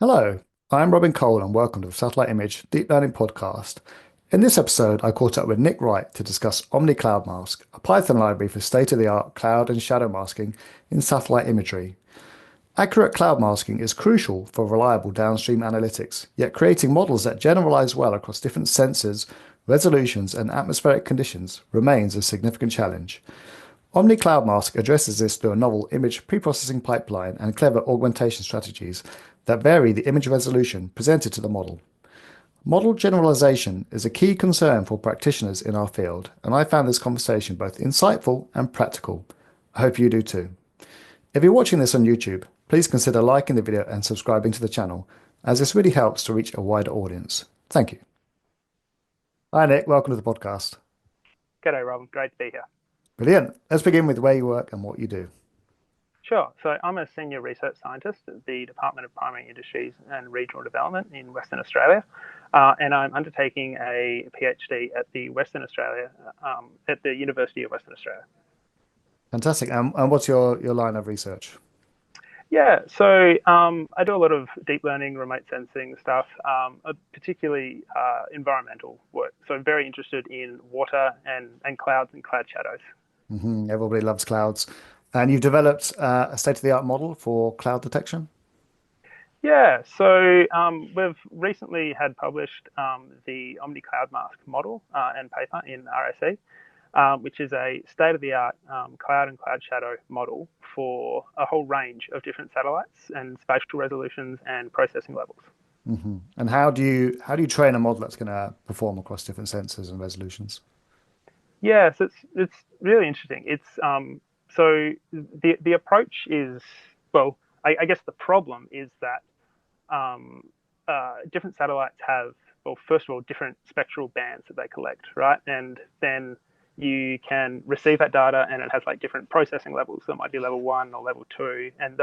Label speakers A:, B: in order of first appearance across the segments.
A: Hello, I'm Robin Cole and welcome to the Satellite Image Deep Learning Podcast. In this episode, I caught up with Nick Wright to discuss OmniCloudMask, a Python library for state-of-the-art cloud and shadow masking in satellite imagery. Accurate cloud masking is crucial for reliable downstream analytics, yet creating models that generalize well across different sensors, resolutions, and atmospheric conditions remains a significant challenge. OmniCloudMask addresses this through a novel image preprocessing pipeline and clever augmentation strategies that vary the image resolution presented to the model. Model generalization is a key concern for practitioners in our field, and I found this conversation both insightful and practical. I hope you do too. If you're watching this on YouTube, please consider liking the video and subscribing to the channel, as this really helps to reach a wider audience. Thank you. Hi, Nick. Welcome to the podcast.
B: G'day, Robin. Great to be here.
A: Brilliant. Let's begin with where you work and what you do.
B: Sure. So I'm a senior research scientist at the Department of Primary Industries and Regional Development in Western Australia, and I'm undertaking a PhD at the at the University of Western Australia.
A: Fantastic. And what's your line of research?
B: Yeah, so I do a lot of deep learning, remote sensing stuff, particularly environmental work. So I'm very interested in water and clouds and cloud shadows.
A: Everybody loves clouds. And you've developed a state-of-the-art model for cloud detection?
B: Yeah, so we've recently had published the OmniCloudMask model and paper in RSE, which is a state-of-the-art cloud and cloud shadow model for a whole range of different satellites and spatial resolutions and processing levels.
A: And how do you train a model that's going to perform across different sensors and resolutions?
B: Yeah, so it's really interesting. It's so the approach is, well, I guess the problem is that different satellites have, well, first of all, different spectral bands that they collect, right? And then you can receive that data and it has like different processing levels. So it might be level 1 or level 2, and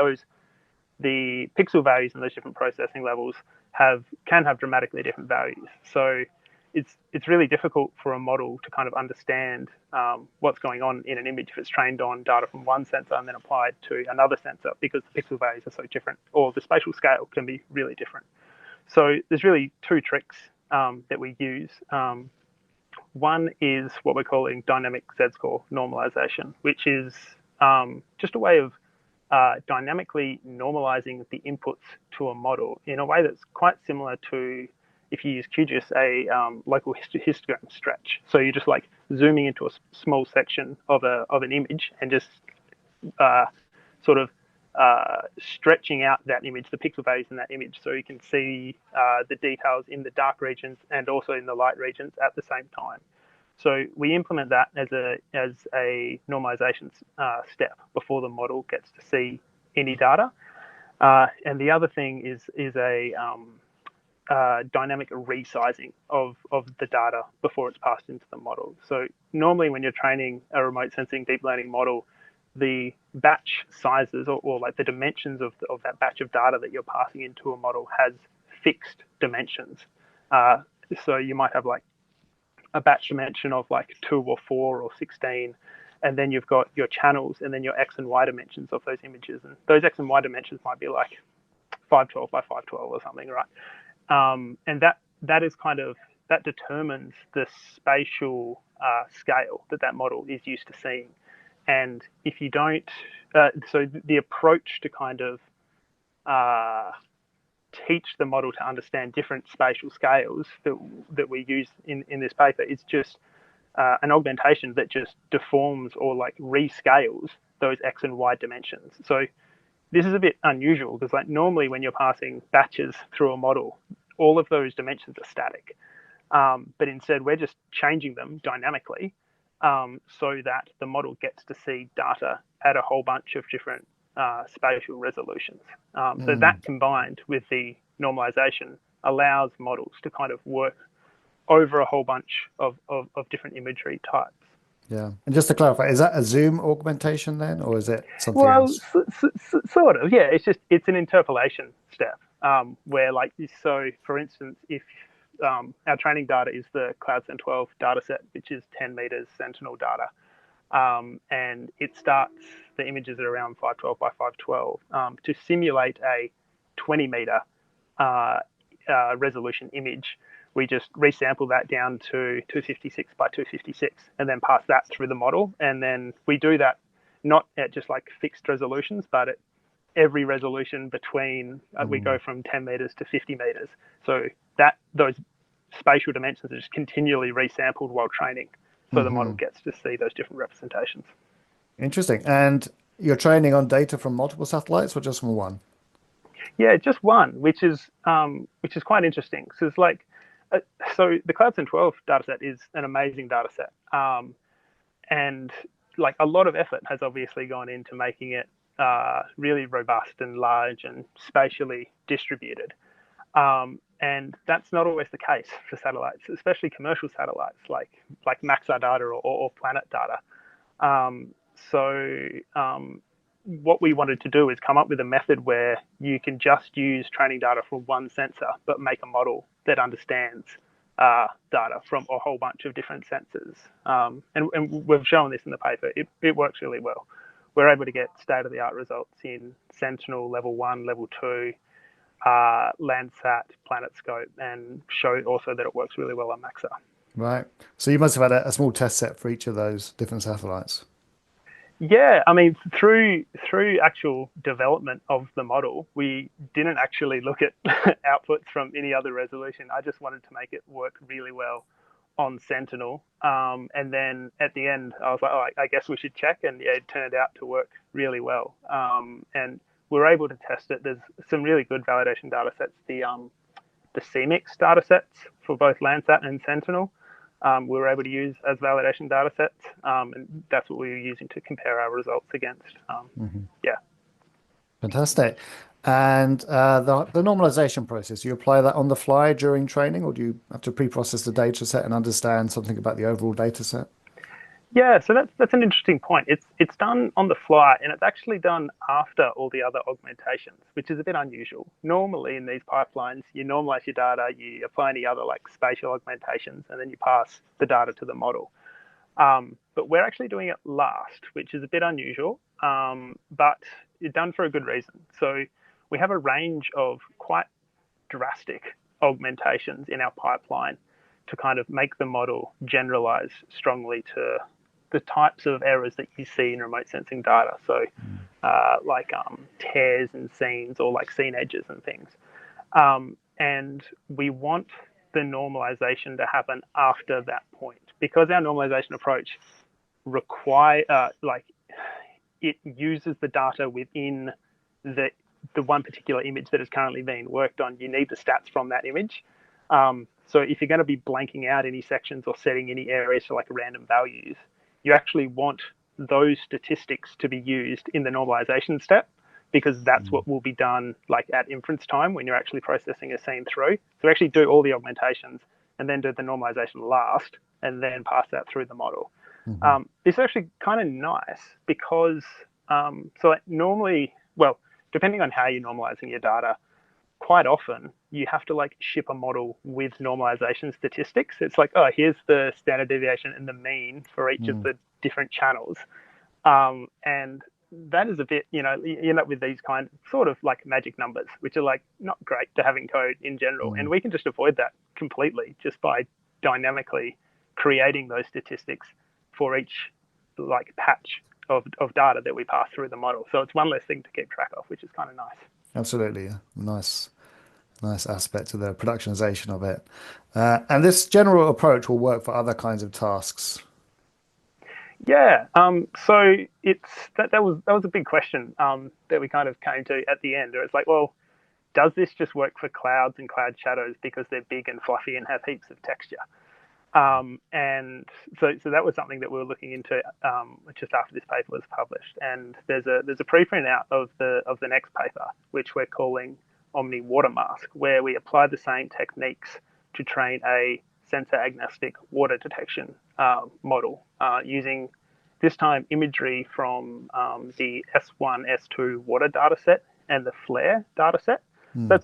B: the pixel values in those different processing levels can have dramatically different values. So it's really difficult for a model to kind of understand what's going on in an image if it's trained on data from one sensor and then applied to another sensor, because the pixel values are so different, or the spatial scale can be really different. So there's really two tricks that we use. One is what we're calling dynamic Z-score normalization, which is just a way of dynamically normalizing the inputs to a model in a way that's quite similar to, if you use QGIS, a local histogram stretch. So you're just like zooming into a small section of an image and just sort of stretching out that image, the pixel values in that image, so you can see the details in the dark regions and also in the light regions at the same time. So we implement that as a normalization step before the model gets to see any data. And the other thing is a dynamic resizing of the data before it's passed into the model. So normally when you're training a remote sensing deep learning model, the batch sizes or like the dimensions of that batch of data that you're passing into a model has fixed dimensions. So you might have like a batch dimension of like 2 or 4 or 16, and then you've got your channels and then your X and Y dimensions of those images. And those X and Y dimensions might be like 512 by 512 or something, right? And that is kind of, that determines the spatial scale that model is used to seeing. And if you don't, so the approach to kind of teach the model to understand different spatial scales that we use in this paper is just an augmentation that just deforms or like rescales those X and Y dimensions. So this is a bit unusual because like normally when you're passing batches through a model, all of those dimensions are static. But instead we're just changing them dynamically so that the model gets to see data at a whole bunch of different spatial resolutions. So that combined with the normalization allows models to kind of work over a whole bunch of different imagery types.
A: Yeah. And just to clarify, is that a zoom augmentation then, or is it something
B: Well,
A: else?
B: sort of, yeah. It's an interpolation step where, like, so for instance, if our training data is the CloudSense 12 data set, which is 10 meters sentinel data, and it starts, the images are around 512 by 512 to simulate a 20 meter resolution image, we just resample that down to 256 by 256 and then pass that through the model. And then we do that not at just like fixed resolutions, but at every resolution between, we go from 10 meters to 50 meters. So that those spatial dimensions are just continually resampled while training. So the model gets to see those different representations.
A: Interesting. And you're training on data from multiple satellites or just from one?
B: Yeah, just one, which is quite interesting. So it's like, so the CloudSim 12 dataset is an amazing dataset, and like a lot of effort has obviously gone into making it really robust and large and spatially distributed. And that's not always the case for satellites, especially commercial satellites like Maxar data or Planet data. What we wanted to do is come up with a method where you can just use training data from one sensor, but make a model that understands data from a whole bunch of different sensors. And we've shown this in the paper. It works really well. We're able to get state-of-the-art results in Sentinel level 1, level 2, Landsat, PlanetScope, and show also that it works really well on Maxar.
A: Right. So you must have had a small test set for each of those different satellites.
B: Yeah, I mean, through actual development of the model, we didn't actually look at outputs from any other resolution. I just wanted to make it work really well on Sentinel. And then at the end, I was like, oh, I guess we should check. And yeah, it turned out to work really well. And we're able to test it. There's some really good validation data sets. The CMIX data sets for both Landsat and Sentinel, we were able to use as validation data sets, and that's what we were using to compare our results against. Yeah.
A: Fantastic. And the normalization process, you apply that on the fly during training, or do you have to pre-process the data set and understand something about the overall data set?
B: Yeah, so that's an interesting point. It's done on the fly, and it's actually done after all the other augmentations, which is a bit unusual. Normally in these pipelines, you normalize your data, you apply any other like spatial augmentations, and then you pass the data to the model. But we're actually doing it last, which is a bit unusual, but it's done for a good reason. So we have a range of quite drastic augmentations in our pipeline to kind of make the model generalize strongly to the types of errors that you see in remote sensing data. So tears and seams or like scene edges and things. And we want the normalization to happen after that point because our normalization approach it uses the data within the one particular image that is currently being worked on. You need the stats from that image. So if you're going to be blanking out any sections or setting any areas to like random values, you actually want those statistics to be used in the normalization step because that's what will be done like at inference time when you're actually processing a scene through. So actually do all the augmentations and then do the normalization last and then pass that through the model. It's actually kind of nice because normally, well, depending on how you're normalizing your data, quite often you have to like ship a model with normalization statistics. It's like, oh, here's the standard deviation and the mean for each of the different channels. And that is a bit, you end up with these kind of sort of like magic numbers, which are like not great to have in code in general. And we can just avoid that completely just by dynamically creating those statistics for each like patch of data that we pass through the model. So it's one less thing to keep track of, which is kind of nice.
A: Absolutely. Yeah. Nice aspect to the productionization of it. And this general approach will work for other kinds of tasks.
B: Yeah. So that was a big question that we kind of came to at the end. It's like, well, does this just work for clouds and cloud shadows because they're big and fluffy and have heaps of texture? And so that was something that we were looking into just after this paper was published. And there's a preprint out of the next paper, which we're calling OmniWaterMask, where we apply the same techniques to train a sensor agnostic water detection model using this time imagery from the S1, S2 water dataset and the FLARE dataset. So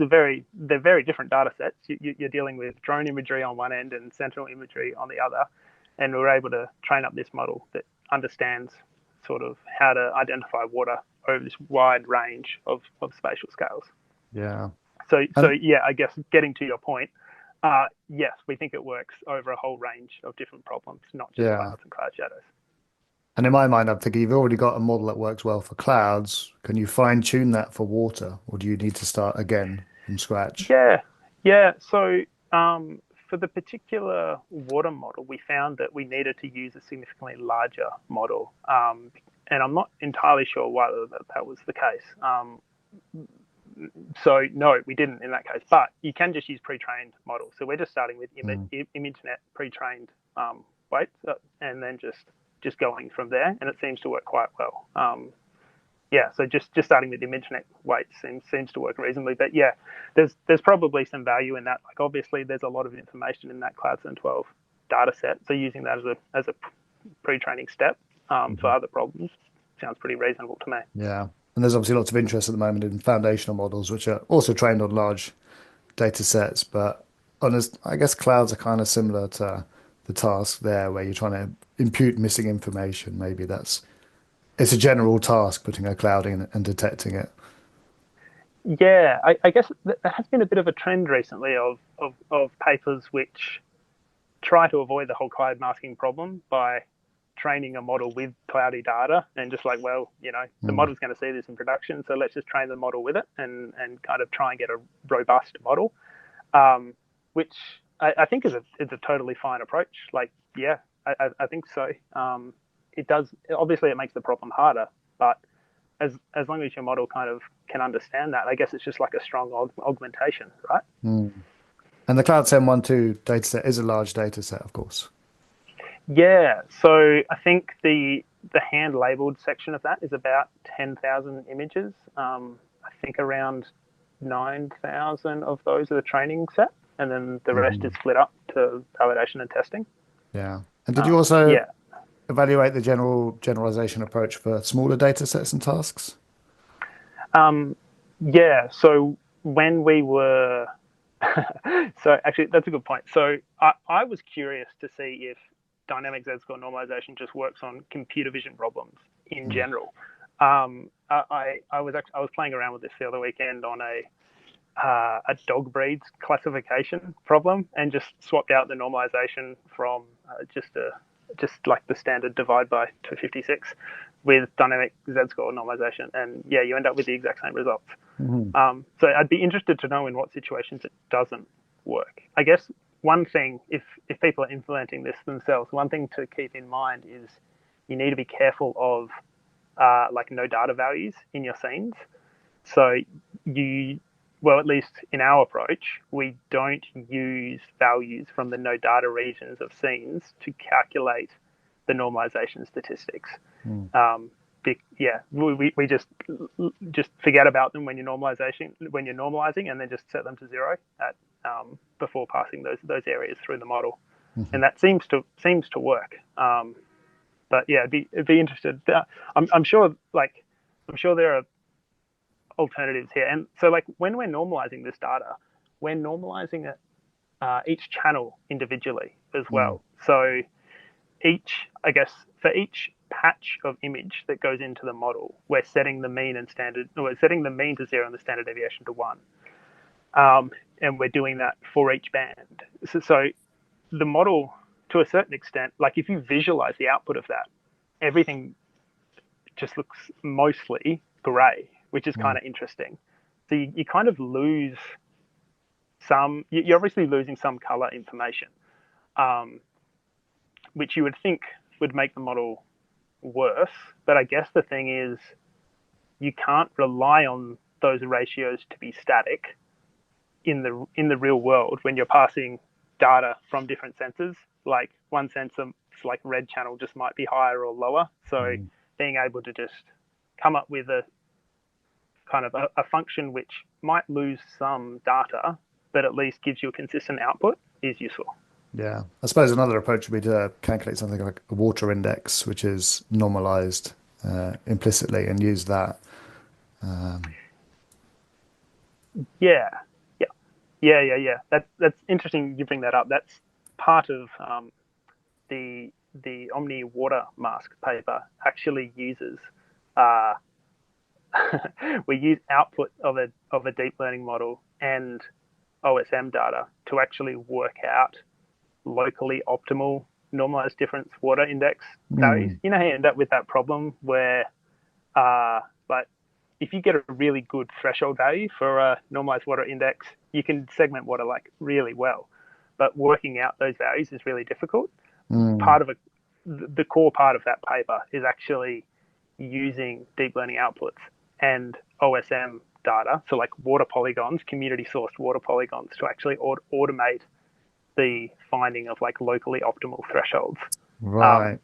B: they're very different data sets. You're dealing with drone imagery on one end and Sentinel imagery on the other. And we're able to train up this model that understands sort of how to identify water over this wide range of spatial scales.
A: Yeah.
B: So
A: And
B: yeah, I guess getting to your point, yes, we think it works over a whole range of different problems, not just
A: yeah,
B: clouds and cloud shadows.
A: and in my mind, I'm thinking you've already got a model that works well for clouds. Can you fine tune that for water, or do you need to start again from scratch?
B: Yeah, yeah. So for the particular water model, we found that we needed to use a significantly larger model, and I'm not entirely sure why that was the case. So no, we didn't in that case. But you can just use pre-trained models. So we're just starting with
A: Mm.
B: ImageNet pre-trained weights, and then just going from there, and it seems to work quite well. Yeah, so just starting with ImageNet weights seems to work reasonably. But yeah, there's probably some value in that. Like obviously, there's a lot of information in that CloudSim 12 data set. So using that as a pre-training step for
A: Mhm.
B: other problems sounds pretty reasonable to me.
A: Yeah. And there's obviously lots of interest at the moment in foundational models, which are also trained on large data sets. But honest, I guess clouds are kind of similar to the task there, where you're trying to impute missing information. Maybe it's a general task, putting a cloud in and detecting it.
B: Yeah, I guess there has been a bit of a trend recently of papers which try to avoid the whole cloud masking problem by training a model with cloudy data and just like, well, the
A: Mm.
B: model's going to see this in production, so let's just train the model with it and kind of try and get a robust model, which I think is a totally fine approach. Like, yeah, I think so. It does, obviously it makes the problem harder, but as long as your model kind of can understand that, I guess it's just like a strong augmentation, right?
A: Mm. And the Cloud 1012 dataset is a large data set, of course.
B: Yeah, so I think the hand labeled section of that is about 10,000 images. I think around 9,000 of those are the training set, and then the rest is
A: Mhm.
B: split up to validation and testing.
A: Yeah. And did you also
B: Yeah,
A: evaluate the generalization approach for smaller data sets and tasks?
B: um, yeah. So when we were, so actually that's a good point. So I was curious to see if dynamic z-score normalization just works on computer vision problems in
A: Mm.
B: general. I was playing around with this the other weekend on a dog breeds classification problem and just swapped out the normalization from just like the standard divide by 256 with dynamic z-score normalization, and yeah, you end up with the exact same results.
A: Mhm.
B: So I'd be interested to know in what situations it doesn't work. I guess one thing, if people are implementing this themselves, one thing to keep in mind is you need to be careful of like no data values in your scenes. So well, at least in our approach, we don't use values from the no data regions of scenes to calculate the normalization statistics.
A: Mm.
B: Yeah, we just forget about them when you're normalizing, and then just set them to zero at before passing those areas through the model,
A: Mhm.
B: and that seems to work. But yeah, it'd be interested. I'm sure there are alternatives here, and so like when we're normalizing this data, we're normalizing it each channel individually as
A: Mm.
B: well. So I guess, for each patch of image that goes into the model, we're setting the mean and standard, or we're setting the mean to zero and the standard deviation to one. And we're doing that for each band. So the model, to a certain extent, like if you visualize the output of that, everything just looks mostly gray, which is
A: Mm.
B: kind of interesting. So you kind of lose you're obviously losing some color information, um, which you would think would make the model worse. But I guess the thing is, you can't rely on those ratios to be static in the real world when you're passing data from different sensors. Like one sensor, like red channel, just might be higher or lower. So
A: Mm.
B: being able to just come up with a kind of a function which might lose some data, but at least gives you a consistent output is useful.
A: Yeah. I suppose another approach would be to calculate something like a water index, which is normalized implicitly, and use that. Um,
B: Yeah, yeah, yeah. That's interesting. You bring that up. That's part of the Omni water mask paper actually uses. Uh, we use output of a deep learning model and OSM data to actually work out locally optimal normalized difference water index values.
A: Mm.
B: You know how you end up with that problem where, like, if you get a really good threshold value for a normalized water index, you can segment water like really well. But working out those values is really difficult.
A: Mm.
B: Part of the core part of that paper is actually using deep learning outputs and OSM data, so like water polygons, community sourced water polygons, to actually automate the finding of like locally optimal thresholds. Um,
A: Right.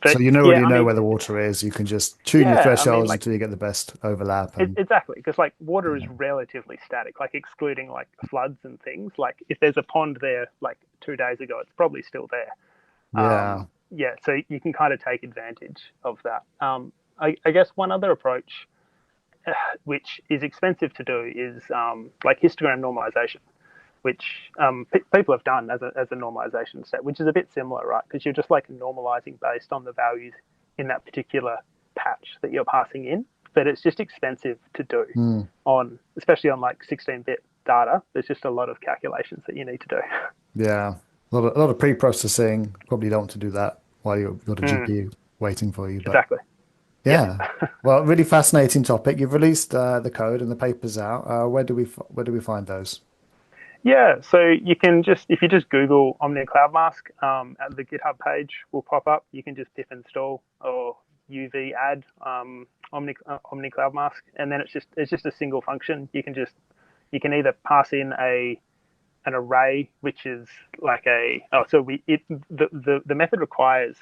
A: So
B: but
A: you
B: yeah,
A: already
B: I
A: know
B: mean,
A: where the water is. You can just tune your
B: yeah, I mean,
A: thresholds
B: like
A: until you get the best overlap. And
B: exactly, because like water is
A: yeah,
B: relatively static, like excluding like floods and things. Like if there's a pond there like 2 days ago, it's probably still there.
A: yeah.
B: Yeah, so you can kind of take advantage of that. I guess one other approach, which is expensive to do, is like histogram normalization, which people have done as a normalization set, which is a bit similar, right? Because you're just like normalizing based on the values in that particular patch that you're passing in, but it's just expensive to do
A: Mm.
B: on, especially on like 16-bit data. There's just a lot of calculations that you need to do.
A: Yeah. A lot of pre-processing. Probably don't want to do that while you've got a
B: Mm,
A: GPU waiting for you. But
B: exactly. Yeah.
A: yeah. Well, really fascinating topic. You've released the code and the papers out. Where do we find those?
B: Yeah, so you can just, if you just Google OmniCloudMask, at the GitHub page will pop up. You can just pip install or UV add OmniCloudMask, and then it's just a single function. You can either pass in an array, which is like the method requires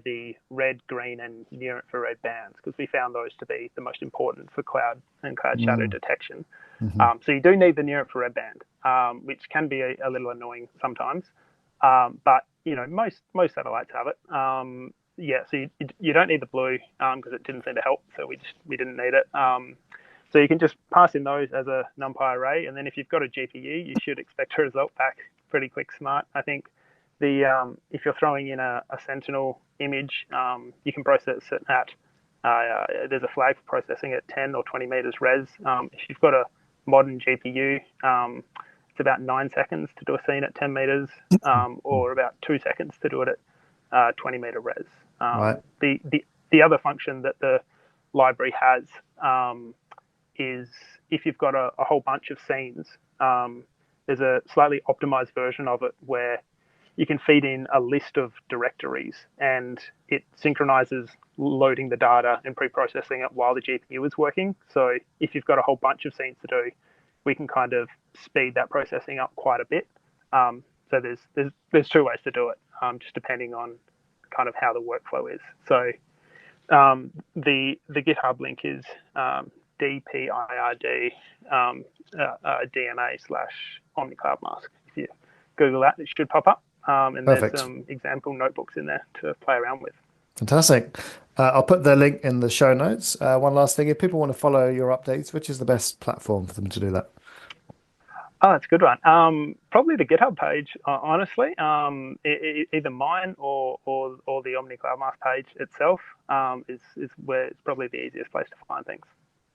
B: the red, green, and near infrared bands, because we found those to be the most important for cloud and cloud shadow
A: Mm.
B: detection.
A: Hmm.
B: So you do need the near infrared band, which can be a little annoying sometimes. But you know, most satellites have it. Yeah, so you don't need the blue because it didn't seem to help, so we didn't need it. So you can just pass in those as a NumPy array, and then if you've got a GPU, you should expect a result back pretty quick smart. I think if you're throwing in a Sentinel image, you can process it at there's a flag for processing at 10 or 20 meters res. If you've got a modern GPU, it's about 9 seconds to do a scene at 10 meters, or about 2 seconds to do it at 20-meter res.
A: Right.
B: The other function that the library has is if you've got a whole bunch of scenes, there's a slightly optimized version of it where you can feed in a list of directories and it synchronizes loading the data and pre-processing it while the GPU is working. So if you've got a whole bunch of scenes to do, we can kind of speed that processing up quite a bit. So there's two ways to do it, just depending on kind of how the workflow is. So the GitHub link is dpird DMA/OmniCloudMask. If you Google that, it should pop up. And there's
A: Perfect.
B: some example notebooks in there to play around with.
A: Fantastic. I'll put the link in the show notes. One last thing, if people want to follow your updates, which is the best platform for them to do that?
B: Oh, that's a good one. Probably the GitHub page, honestly. Either mine or the OmniCloudMask page itself is where it's probably the easiest place to find things.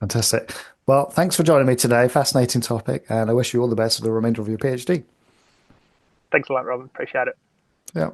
A: Fantastic. Well, thanks for joining me today. Fascinating topic, and I wish you all the best for the remainder of your PhD.
B: Thanks a lot, Robin. Appreciate it.
A: Yeah.